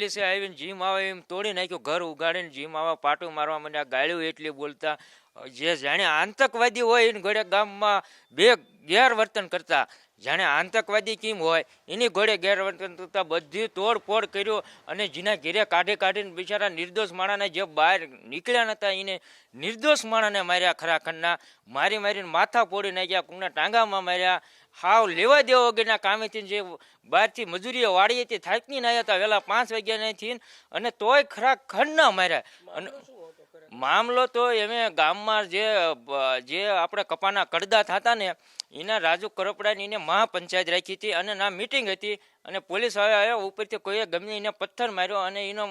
પોલીસે આવીને જીમ આવે એમ તોડી નાખ્યું, ઘર ઉગાડીને જીમ આવા પાટું મારવા માંડ્યા, ગાળ્યું એટલી બોલતા. જે જાણે આતંકવાદી હોય એને ઘોડે ગામમાં બે ગેરવર્તન કરતા, જાણે આતંકવાદી કેમ હોય એની ઘોડે ગેરવર્તન કરતા બધી તોડફોડ કર્યું. અને જેના ઘેરે કાઢીને બિચારા નિર્દોષ માણસને જે બહાર નીકળ્યા નહોતા એને નિર્દોષ માણસને માર્યા, ખરાખંડના મારીને માથા ફોડી નાખ્યા, કોકના ટાંગામાં માર્યા. હાવ લેવા દેવા વગરના કામેથી જે બહારથી મજૂરીએ વાળી હતી થાકીને આવ્યા હતા વહેલા 5 વાગ્યાથી, અને તોય ખરાખંડના માર્યા. અને મામલો તો એમે ગામમાં જે આપણે કપાના કડદા થતા ને એના રાજુ કરપડાની એને મહાપંચાયત રાખી હતી અને ના મિટિંગ હતી. અને પોલીસ આવ્યા ઉપરથી કોઈએ ગમે એને પથ્થર માર્યો અને એનો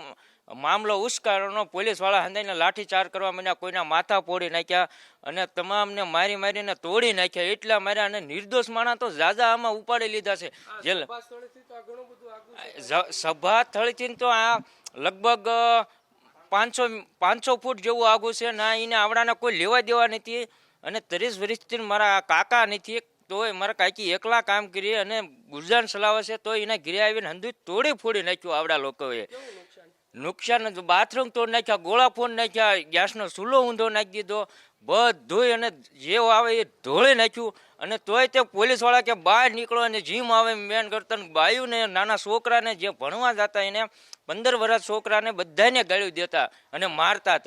મામલો ઉશ્કારવાનો. પોલીસવાળા હંદાઈને લાઠીચાર્જ કરવા માંડ્યા, કોઈના માથા ફોડી નાખ્યા અને તમામને મારીને તોડી નાખ્યા, એટલા માર્યા. અને નિર્દોષ માણસ તો ઝાઝા આમાં ઉપાડી લીધા છે જેલ. સભા સ્થળથી તો આ લગભગ 500 ફૂટ જેવું આગું છે ના. એને આવડાને કોઈ લેવા દેવા નથી. અને 30 વર્ષથી મારા કાકા નથી, તોય મારા કાકી એકલા કામ કરી અને ગુજાન ચલાવે છે, તો એના ઘરે આવીને હંધુ તોડી ફોડી નાખ્યું આવડા લોકોએ. નુકસાન બાથરૂમ તોડ નાખ્યા, ગોળા ફોડ નાખ્યા, ગેસનો ચૂલો ઊંધો નાખી દીધો, બધું. અને જે આવે એ ઢોળી નાખ્યું. અને તોય તે પોલીસવાળા કે બહાર નીકળો અને જીમ આવે મેન કરતા. બાયુને નાના છોકરાને જે ભણવા જતા એને 15 વર્ષ છોકરાને બધાને ગાળ્યું દેતા અને મારતા હતા.